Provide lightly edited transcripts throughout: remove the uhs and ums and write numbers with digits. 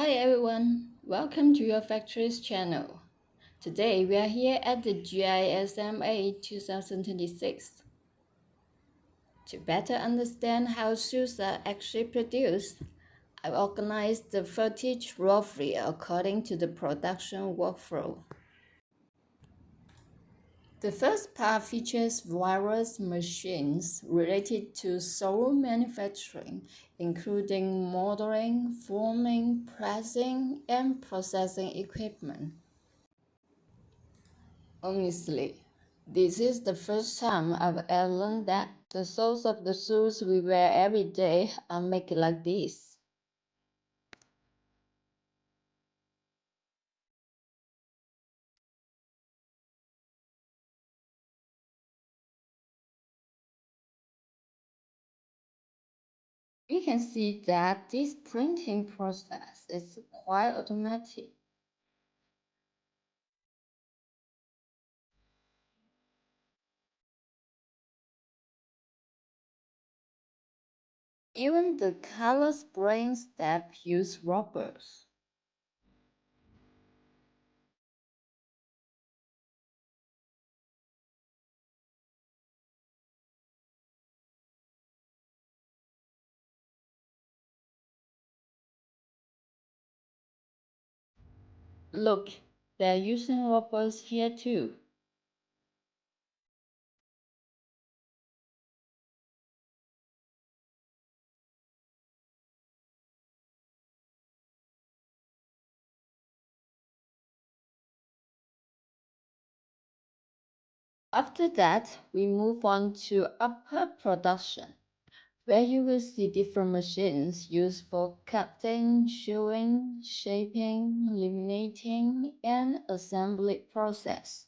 Hi everyone, welcome to your factory's channel. Today we are here at the GISMA 2026. To better understand how shoes are actually produced, I organized the footage roughly according to the production workflow. The first part features various machines related to sole manufacturing, including molding, forming, pressing, and processing equipment. Honestly, this is the first time I've ever learned that the soles of the shoes we wear every day are made like this. We can see that this printing process is quite automatic. Even the color spraying step use rubbers. Look, they're using rubbers here too. After that, we move on to upper production, where you will see different machines used for cutting, sewing, shaping, laminating, and assembly process.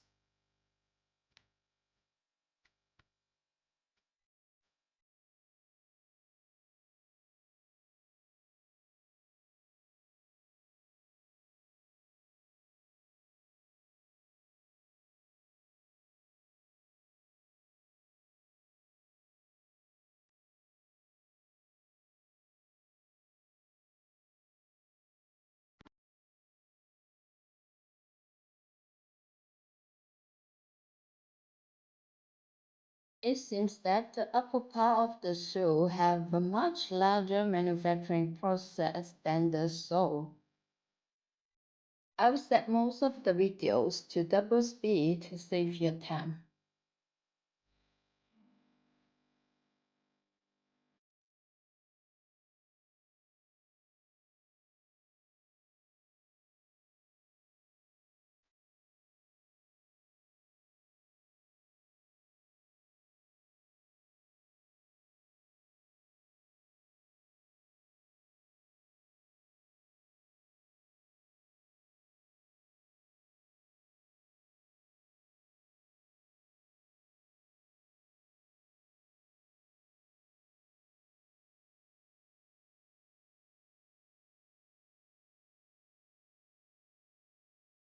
It seems that the upper part of the shoe have a much larger manufacturing process than the sole. I've set most of the videos to double speed to save your time.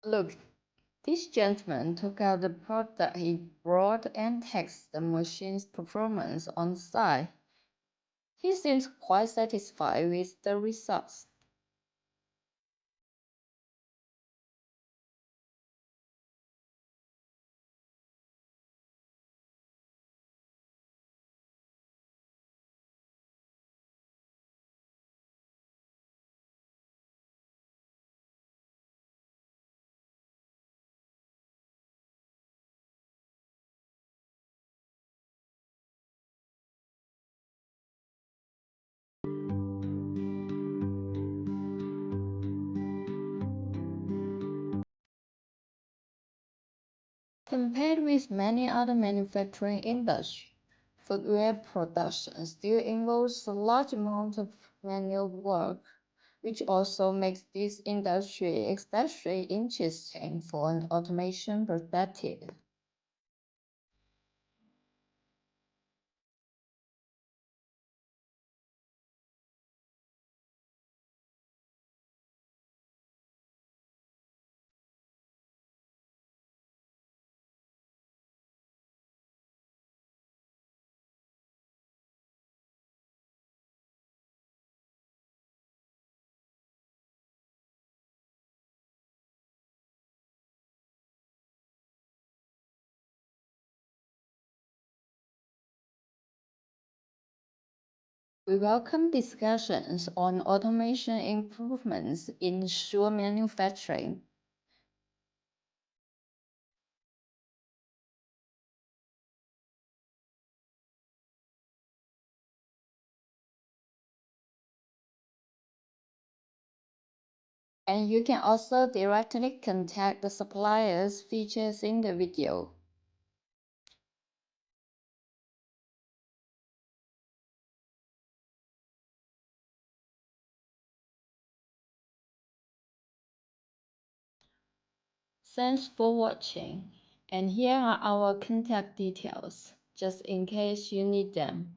Look, this gentleman took out the product he brought and tested the machine's performance on site. He seems quite satisfied with the results. Compared with many other manufacturing industries, footwear production still involves a large amount of manual work, which also makes this industry especially interesting for an automation perspective. We welcome discussions on automation improvements in shoe manufacturing. And you can also directly contact the suppliers featured in the video. Thanks for watching, and here are our contact details, just in case you need them.